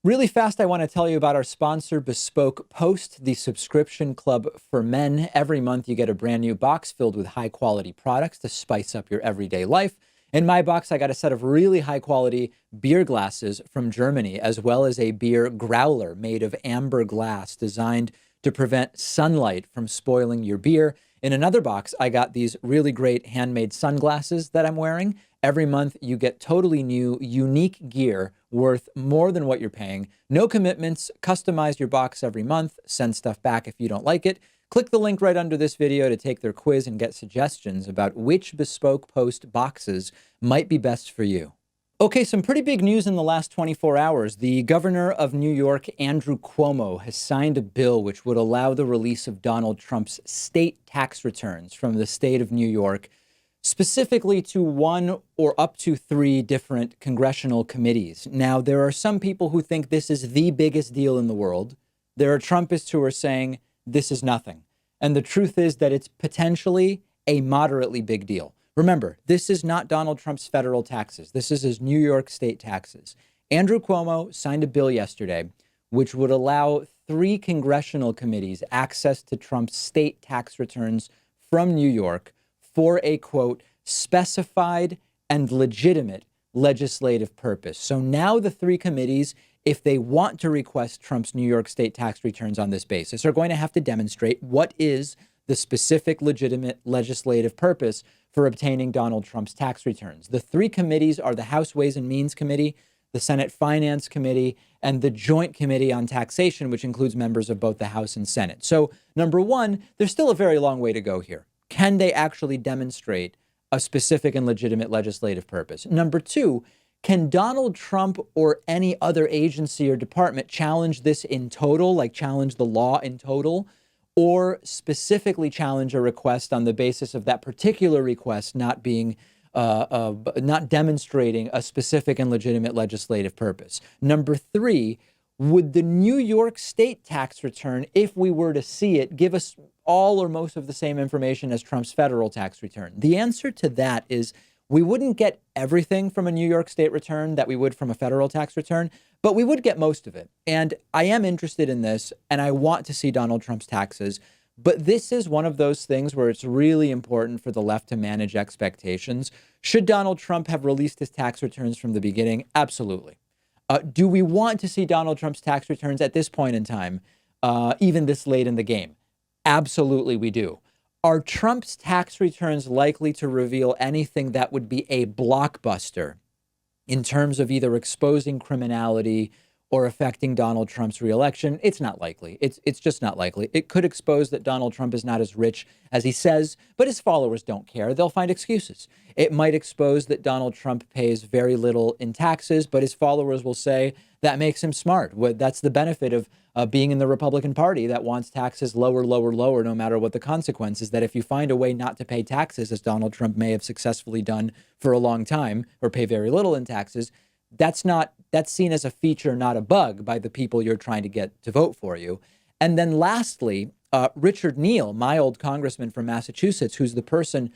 Really fast, I want to tell you about our sponsor, Bespoke Post, the subscription club for men. Every month, you get a brand new box filled with high-quality products to spice up your everyday life. In my box, I got a set of really high-quality beer glasses from Germany, as well as a beer growler made of amber glass designed to prevent sunlight from spoiling your beer. In another box, I got these really great handmade sunglasses that I'm wearing. Every month, you get totally new, unique gear worth more than what you're paying. No commitments. Customize your box every month. Send stuff back if you don't like it. Click the link right under this video to take their quiz and get suggestions about which Bespoke Post boxes might be best for you. Okay, some pretty big news in the last 24 hours. The governor of New York, Andrew Cuomo, has signed a bill which would allow the release of Donald Trump's state tax returns from the state of New York, specifically to one or up to three different congressional committees. Now, there are some people who think this is the biggest deal in the world. There are Trumpists who are saying this is nothing. And the truth is that it's potentially a moderately big deal. Remember, this is not Donald Trump's federal taxes. This is his New York state taxes. Andrew Cuomo signed a bill yesterday which would allow three congressional committees access to Trump's state tax returns from New York for a, quote, specified and legitimate legislative purpose. So now the three committees, if they want to request Trump's New York state tax returns on this basis, are going to have to demonstrate what is the specific legitimate legislative purpose for obtaining Donald Trump's tax returns. The three committees are the House Ways and Means Committee, the Senate Finance Committee, and the Joint Committee on Taxation, which includes members of both the House and Senate. So, number one, there's still a very long way to go here. Can they actually demonstrate a specific and legitimate legislative purpose? Number two, can Donald Trump or any other agency or department challenge this in total, like challenge the law in total, or specifically challenge a request on the basis of that particular request not being, not demonstrating a specific and legitimate legislative purpose? Number three, would the New York state tax return, if we were to see it, give us all or most of the same information as Trump's federal tax return? The answer to that is we wouldn't get everything from a New York state return that we would from a federal tax return, but we would get most of it. And I am interested in this, and I want to see Donald Trump's taxes. But this is one of those things where it's really important for the left to manage expectations. Should Donald Trump have released his tax returns from the beginning? Absolutely. Do we want to see Donald Trump's tax returns at this point in time, even this late in the game? Absolutely, we do. Are Trump's tax returns likely to reveal anything that would be a blockbuster in terms of either exposing criminality or affecting Donald Trump's reelection? It's not likely. It's just not likely. It could expose that Donald Trump is not as rich as he says, but his followers don't care. They'll find excuses. It might expose that Donald Trump pays very little in taxes, but his followers will say that makes him smart. That's the benefit of being in the Republican Party that wants taxes lower, lower, lower, no matter what the consequences, that if you find a way not to pay taxes, as Donald Trump may have successfully done for a long time, or pay very little in taxes, that's seen as a feature, not a bug, by the people you're trying to get to vote for you. And then lastly, Richard Neal, my old congressman from Massachusetts, who's the person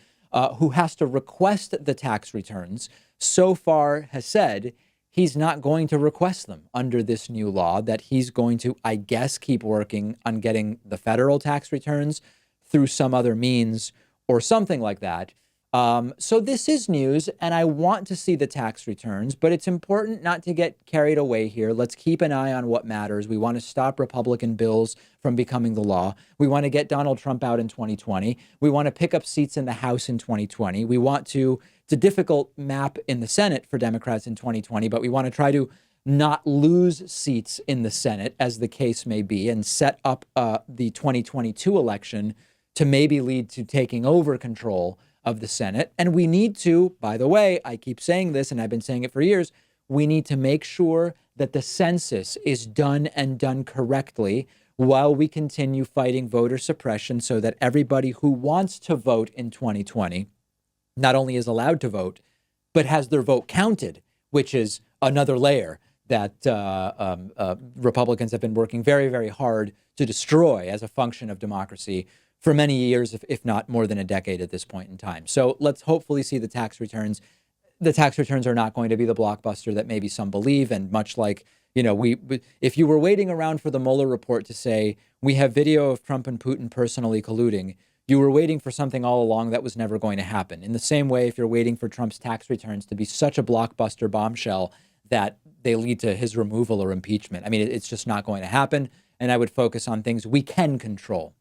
who has to request the tax returns, so far has said he's not going to request them under this new law, that he's going to, I guess, keep working on getting the federal tax returns through some other means or something like that. So this is news, and I want to see the tax returns, but it's important not to get carried away here. Let's keep an eye on what matters. We want to stop Republican bills from becoming the law. We want to get Donald Trump out in 2020. We want to pick up seats in the House in 2020. We want to, it's a difficult map in the Senate for Democrats in 2020, but we want to try to not lose seats in the Senate, as the case may be, and set up the 2022 election to maybe lead to taking over control of the Senate. And we need to, by the way, I keep saying this, and I've been saying it for years, we need to make sure that the census is done and done correctly while we continue fighting voter suppression, so that everybody who wants to vote in 2020 not only is allowed to vote, but has their vote counted, which is another layer that Republicans have been working very, very hard to destroy as a function of democracy for many years, if not more than a decade at this point in time. So let's hopefully see the tax returns. The tax returns are not going to be the blockbuster that maybe some believe. And much like If you were waiting around for the Mueller report to say, we have video of Trump and Putin personally colluding, you were waiting for something all along that was never going to happen. In the same way, if you're waiting for Trump's tax returns to be such a blockbuster bombshell that they lead to his removal or impeachment, I mean, it's just not going to happen. And I would focus on things we can control.